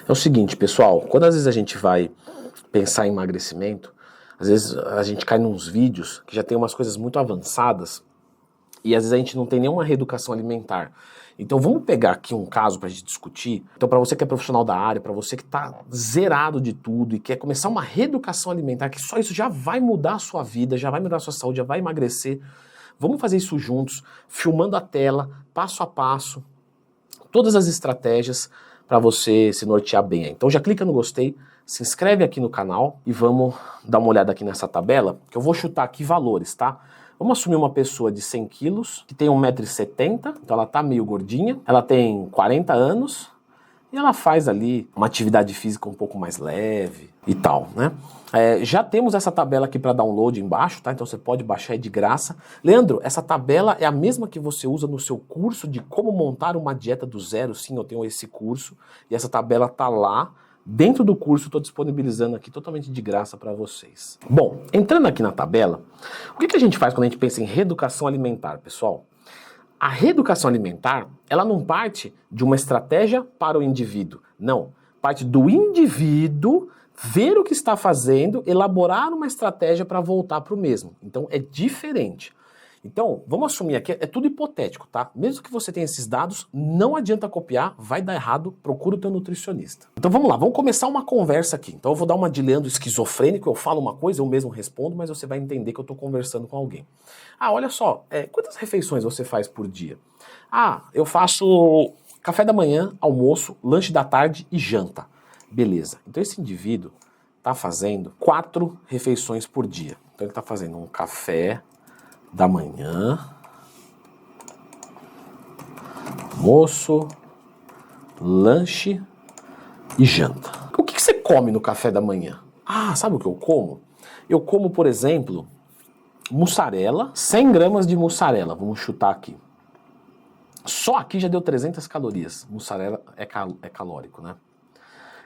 É o seguinte, pessoal, quando às vezes a gente vai pensar em emagrecimento, às vezes a gente cai nos vídeos que já tem umas coisas muito avançadas e às vezes a gente não tem nenhuma reeducação alimentar. Então vamos pegar aqui um caso para a gente discutir. Então para você que é profissional da área, para você que está zerado de tudo e quer começar uma reeducação alimentar, que só isso já vai mudar a sua vida, já vai mudar a sua saúde, já vai emagrecer, vamos fazer isso juntos, filmando a tela, passo a passo, todas as estratégias para você se nortear bem. Então já clica no gostei, se inscreve aqui no canal e vamos dar uma olhada aqui nessa tabela, que eu vou chutar aqui valores, tá? Vamos assumir uma pessoa de 100 quilos, que tem 1,70 m, então ela tá meio gordinha, ela tem 40 anos e ela faz ali uma atividade física um pouco mais leve e tal, né? Já temos essa tabela aqui para download embaixo, tá? Então você pode baixar aí de graça. Leandro, essa tabela é a mesma que você usa no seu curso de como montar uma dieta do zero? Sim, eu tenho esse curso e essa tabela tá lá. Dentro do curso, estou disponibilizando aqui totalmente de graça para vocês. Bom, entrando aqui na tabela, o que a gente faz quando a gente pensa em reeducação alimentar, pessoal? A reeducação alimentar, ela não parte de uma estratégia para o indivíduo. Não, parte do indivíduo ver o que está fazendo, elaborar uma estratégia para voltar para o mesmo. Então é diferente. Então, vamos assumir aqui, é tudo hipotético, tá? Mesmo que você tenha esses dados, não adianta copiar, vai dar errado, procura o teu nutricionista. Então vamos lá, vamos começar uma conversa aqui. Então eu vou dar uma de Leandro esquizofrênico, eu falo uma coisa, eu mesmo respondo, mas você vai entender que eu estou conversando com alguém. Ah, olha só, quantas refeições você faz por dia? Ah, eu faço café da manhã, almoço, lanche da tarde e janta. Beleza, então esse indivíduo está fazendo 4 refeições por dia. Então ele está fazendo um café da manhã, almoço, lanche e janta. O que você come no café da manhã? Ah, sabe o que eu como? Eu como, por exemplo, mussarela, 100 gramas de mussarela, vamos chutar aqui. Só aqui já deu 300 calorias. Mussarela é calórico, né?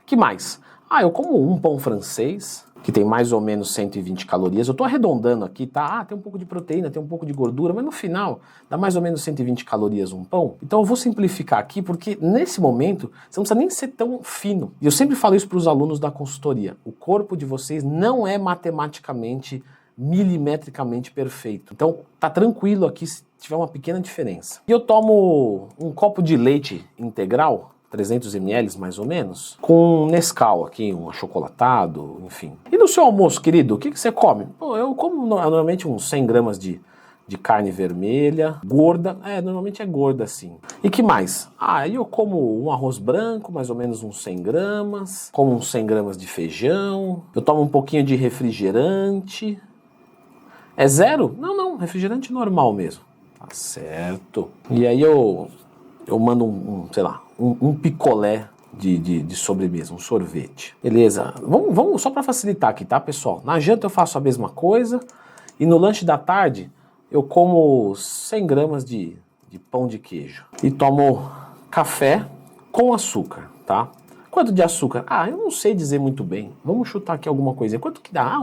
Que mais? Ah, eu como um pão francês, que tem mais ou menos 120 calorias. Eu tô arredondando aqui, tá? Ah, tem um pouco de proteína, tem um pouco de gordura, mas no final dá mais ou menos 120 calorias um pão. Então eu vou simplificar aqui, porque nesse momento você não precisa nem ser tão fino. E eu sempre falo isso para os alunos da consultoria. O corpo de vocês não é matematicamente, milimetricamente perfeito. Então tá tranquilo aqui se tiver uma pequena diferença. E eu tomo um copo de leite integral, 300 ml mais ou menos, com Nescau aqui, um achocolatado, enfim. E no seu almoço, querido, o que você come? Pô, eu como normalmente uns 100 gramas de carne vermelha, gorda, normalmente é gorda assim. E que mais? Ah, eu como um arroz branco, mais ou menos uns 100 gramas, como uns 100 gramas de feijão, eu tomo um pouquinho de refrigerante. É zero? Não, refrigerante normal mesmo. Tá certo. E aí eu mando sei lá, um picolé de sobremesa, um sorvete. Beleza, vamos só para facilitar aqui, tá, pessoal? Na janta eu faço a mesma coisa e no lanche da tarde eu como 100 gramas de pão de queijo. E tomo café com açúcar, tá? Quanto de açúcar? Ah, eu não sei dizer muito bem. Vamos chutar aqui alguma coisinha. Quanto que dá?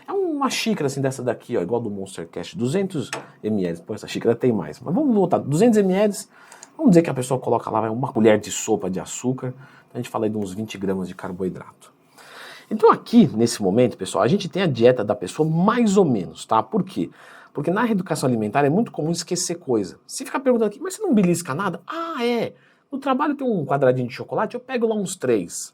É uma xícara assim dessa daqui, ó, igual do Monster Cash, 200 ml. Pô, essa xícara tem mais. Mas vamos voltar, 200 ml. Vamos dizer que a pessoa coloca lá uma colher de sopa de açúcar, a gente fala aí de uns 20 gramas de carboidrato. Então aqui, nesse momento, pessoal, a gente tem a dieta da pessoa mais ou menos, tá? Por quê? Porque na reeducação alimentar é muito comum esquecer coisa. Se ficar perguntando aqui, mas você não belisca nada? Ah, é. No trabalho tem um quadradinho de chocolate, eu pego lá uns 3.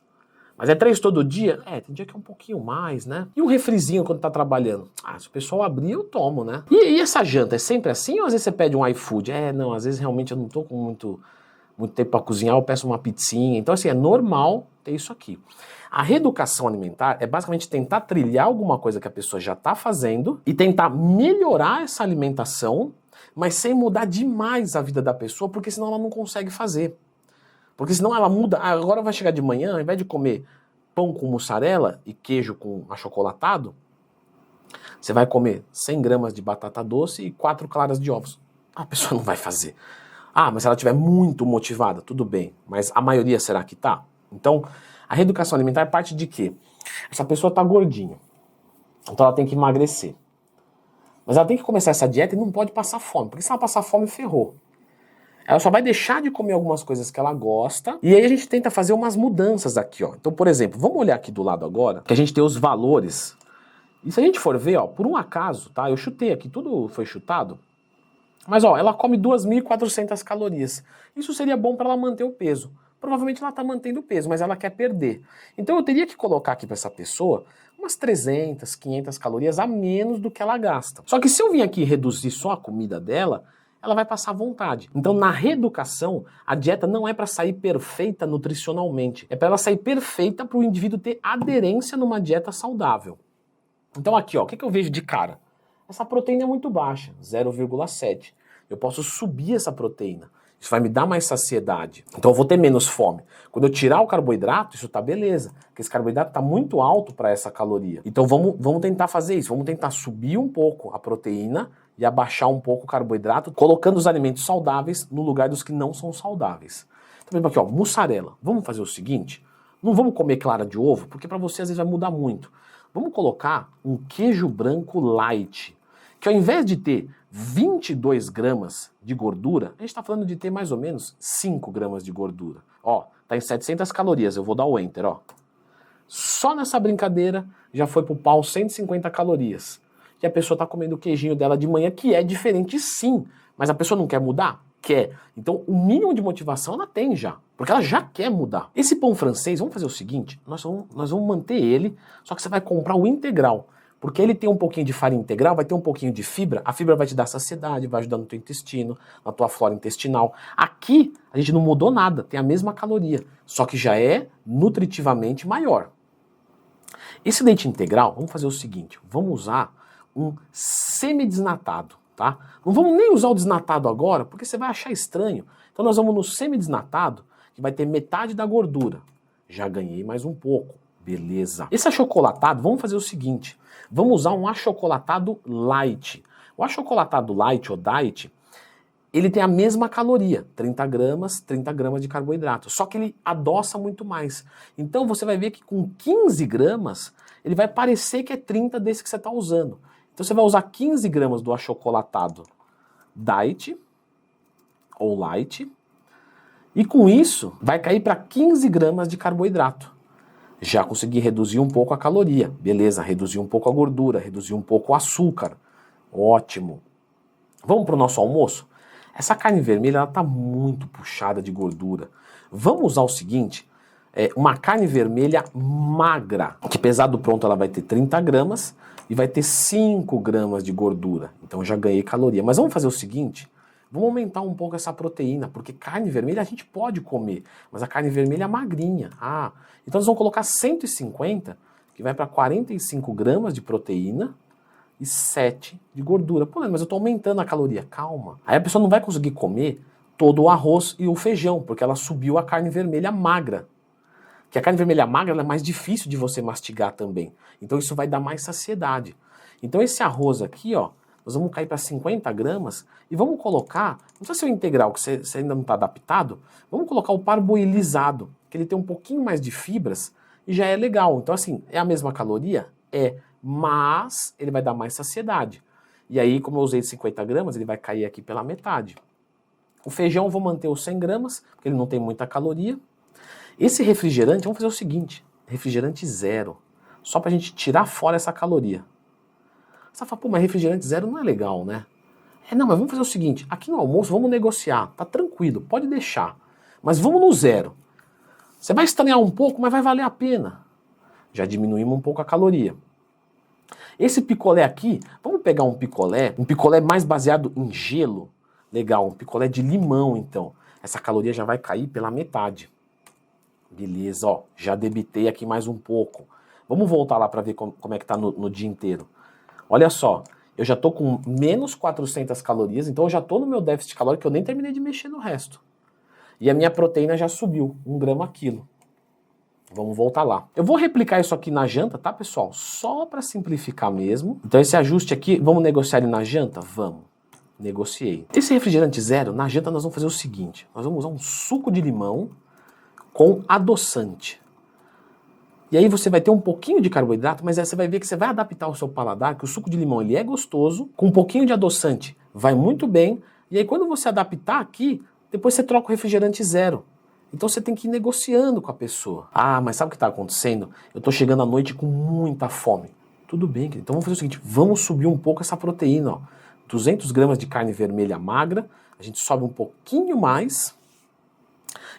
Mas é 3 todo dia? Tem dia que é um pouquinho mais, né? E um refrizinho quando tá trabalhando? Ah, se o pessoal abrir, eu tomo, né? E essa janta, é sempre assim ou às vezes você pede um iFood? Não, às vezes realmente eu não tô com muito tempo pra cozinhar, eu peço uma pizzinha. Então assim, é normal ter isso aqui. A reeducação alimentar é basicamente tentar trilhar alguma coisa que a pessoa já tá fazendo e tentar melhorar essa alimentação, mas sem mudar demais a vida da pessoa, porque senão ela não consegue fazer. Porque senão ela muda, agora vai chegar de manhã, ao invés de comer pão com mussarela e queijo com achocolatado, você vai comer 100 gramas de batata doce e 4 claras de ovos. A pessoa não vai fazer. Ah, mas se ela estiver muito motivada, tudo bem. Mas a maioria será que tá? Então, a reeducação alimentar parte de quê? Essa pessoa tá gordinha, então ela tem que emagrecer. Mas ela tem que começar essa dieta e não pode passar fome, porque se ela passar fome, ferrou. Ela só vai deixar de comer algumas coisas que ela gosta, e aí a gente tenta fazer umas mudanças aqui, ó. Então, por exemplo, vamos olhar aqui do lado agora, que a gente tem os valores. E se a gente for ver, ó, por um acaso, tá? Eu chutei aqui, tudo foi chutado. Mas, ó, ela come 2.400 calorias. Isso seria bom para ela manter o peso. Provavelmente ela está mantendo o peso, mas ela quer perder. Então eu teria que colocar aqui para essa pessoa umas 300, 500 calorias a menos do que ela gasta. Só que se eu vim aqui reduzir só a comida dela, ela vai passar vontade. Então na reeducação, a dieta não é para sair perfeita nutricionalmente. É para ela sair perfeita para o indivíduo ter aderência numa dieta saudável. Então aqui, ó, o que eu vejo de cara? Essa proteína é muito baixa, 0,7. Eu posso subir essa proteína. Isso vai me dar mais saciedade. Então eu vou ter menos fome. Quando eu tirar o carboidrato, isso tá beleza. Porque esse carboidrato tá muito alto para essa caloria. Então vamos tentar fazer isso. Vamos tentar subir um pouco a proteína e abaixar um pouco o carboidrato, colocando os alimentos saudáveis no lugar dos que não são saudáveis. Então, por exemplo, aqui, ó, mussarela. Vamos fazer o seguinte? Não vamos comer clara de ovo, porque para você às vezes vai mudar muito. Vamos colocar um queijo branco light, que ao invés de ter 22 gramas de gordura, a gente está falando de ter mais ou menos 5 gramas de gordura. Ó, tá em 700 calorias, eu vou dar o enter, ó. Só nessa brincadeira já foi pro pau 150 calorias. E a pessoa tá comendo o queijinho dela de manhã, que é diferente sim, mas a pessoa não quer mudar? Quer. Então o mínimo de motivação ela tem já, porque ela já quer mudar. Esse pão francês, vamos fazer o seguinte, nós vamos manter ele, só que você vai comprar o integral. Porque ele tem um pouquinho de farinha integral, vai ter um pouquinho de fibra, a fibra vai te dar saciedade, vai ajudar no teu intestino, na tua flora intestinal. Aqui, a gente não mudou nada, tem a mesma caloria, só que já é nutritivamente maior. Esse leite integral, vamos fazer o seguinte, vamos usar um semidesnatado, tá? Não vamos nem usar o desnatado agora, porque você vai achar estranho. Então nós vamos no semidesnatado, que vai ter metade da gordura. Já ganhei mais um pouco. Beleza. Esse achocolatado, vamos fazer o seguinte, vamos usar um achocolatado light. O achocolatado light ou diet, ele tem a mesma caloria, 30 gramas de carboidrato, só que ele adoça muito mais. Então você vai ver que com 15 gramas, ele vai parecer que é 30 desse que você está usando. Então você vai usar 15 gramas do achocolatado diet ou light, e com isso vai cair para 15 gramas de carboidrato. Já consegui reduzir um pouco a caloria, beleza, reduzir um pouco a gordura, reduzir um pouco o açúcar, ótimo. Vamos para o nosso almoço? Essa carne vermelha ela tá muito puxada de gordura. Vamos usar o seguinte, uma carne vermelha magra, que pesado pronto ela vai ter 30 gramas e vai ter 5 gramas de gordura. Então já ganhei caloria. Mas vamos fazer o seguinte, vamos aumentar um pouco essa proteína, porque carne vermelha a gente pode comer, mas a carne vermelha é magrinha. Então nós vamos colocar 150, que vai para 45 gramas de proteína e 7 de gordura. Pô, mas eu estou aumentando a caloria. Calma. Aí a pessoa não vai conseguir comer todo o arroz e o feijão, porque ela subiu a carne vermelha magra. Que a carne vermelha magra ela é mais difícil de você mastigar também. Então isso vai dar mais saciedade. Então esse arroz aqui, ó, nós vamos cair para 50 gramas e vamos colocar, não precisa ser o integral, que você ainda não está adaptado, vamos colocar o parboilizado, que ele tem um pouquinho mais de fibras e já é legal. Então assim, é a mesma caloria? É, mas ele vai dar mais saciedade. E aí, como eu usei 50 gramas, ele vai cair aqui pela metade. O feijão eu vou manter os 100 gramas, porque ele não tem muita caloria. Esse refrigerante, vamos fazer o seguinte, refrigerante zero, só pra gente tirar fora essa caloria. Você fala, pô, mas refrigerante zero não é legal, né? Não, mas vamos fazer o seguinte, aqui no almoço vamos negociar, tá tranquilo, pode deixar, mas vamos no zero. Você vai estranhar um pouco, mas vai valer a pena. Já diminuímos um pouco a caloria. Esse picolé aqui, vamos pegar um picolé mais baseado em gelo, legal, um picolé de limão então. Essa caloria já vai cair pela metade. Beleza, ó, já debitei aqui mais um pouco. Vamos voltar lá para ver como é que tá no dia inteiro. Olha só, eu já tô com menos 400 calorias, então eu já tô no meu déficit calórico, eu nem terminei de mexer no resto. E a minha proteína já subiu, 1 grama a quilo. Vamos voltar lá. Eu vou replicar isso aqui na janta, tá, pessoal? Só para simplificar mesmo. Então esse ajuste aqui, vamos negociar ele na janta? Vamos. Negociei. Esse refrigerante zero, na janta nós vamos fazer o seguinte. Nós vamos usar um suco de limão com adoçante. E aí você vai ter um pouquinho de carboidrato, mas aí você vai ver que você vai adaptar o seu paladar, que o suco de limão ele é gostoso, com um pouquinho de adoçante vai muito bem, e aí quando você adaptar aqui, Depois você troca o refrigerante 0. Então você tem que ir negociando com a pessoa. Ah, mas sabe o que está acontecendo? Eu estou chegando à noite com muita fome. Tudo bem, querido. Então vamos fazer o seguinte, vamos subir um pouco essa proteína. Ó. 200 gramas de carne vermelha magra, a gente sobe um pouquinho mais.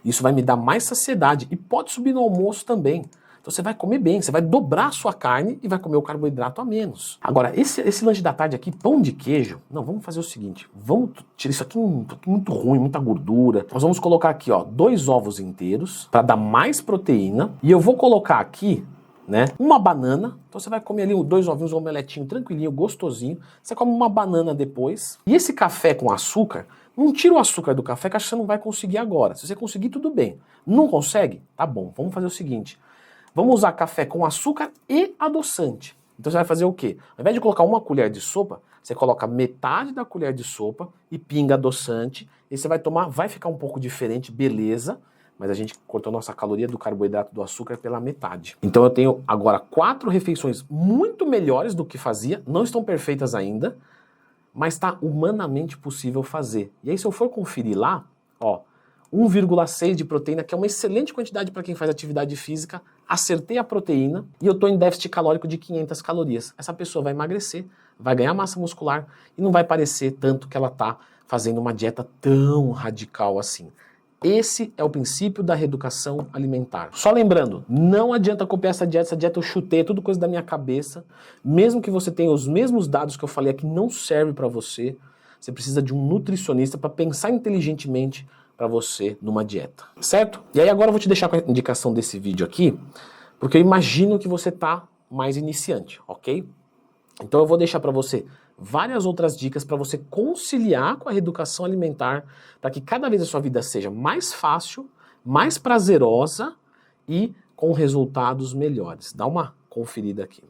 Isso vai me dar mais saciedade e pode subir no almoço também. Então você vai comer bem, você vai dobrar a sua carne e vai comer o carboidrato a menos. Agora, esse lanche da tarde aqui, pão de queijo, não, vamos fazer o seguinte, vamos tirar isso aqui muito ruim, muita gordura. Nós vamos colocar aqui, ó, 2 ovos inteiros para dar mais proteína e eu vou colocar aqui, né, uma banana. Então você vai comer ali 2 ovinhos, um omeletinho tranquilinho, gostosinho. Você come uma banana depois. E esse café com açúcar, não tira o açúcar do café que acho que você não vai conseguir agora. Se você conseguir, tudo bem. Não consegue? Tá bom, vamos fazer o seguinte. Vamos usar café com açúcar e adoçante. Então você vai fazer o quê? Ao invés de colocar 1 colher de sopa, você coloca metade da colher de sopa e pinga adoçante. E você vai tomar, vai ficar um pouco diferente, beleza. Mas a gente cortou nossa caloria do carboidrato do açúcar pela metade. Então eu tenho agora 4 refeições muito melhores do que fazia. Não estão perfeitas ainda, mas está humanamente possível fazer. E aí se eu for conferir lá, ó, 1,6 de proteína, que é uma excelente quantidade para quem faz atividade física. Acertei a proteína e eu estou em déficit calórico de 500 calorias. Essa pessoa vai emagrecer, vai ganhar massa muscular e não vai parecer tanto que ela está fazendo uma dieta tão radical assim. Esse é o princípio da reeducação alimentar. Só lembrando, não adianta copiar essa dieta eu chutei, é tudo coisa da minha cabeça. Mesmo que você tenha os mesmos dados que eu falei aqui, não serve para você. Você precisa de um nutricionista para pensar inteligentemente para você numa dieta, certo? E aí agora eu vou te deixar com a indicação desse vídeo aqui, porque eu imagino que você tá mais iniciante, ok? Então eu vou deixar para você várias outras dicas para você conciliar com a reeducação alimentar, para que cada vez a sua vida seja mais fácil, mais prazerosa e com resultados melhores. Dá uma conferida aqui.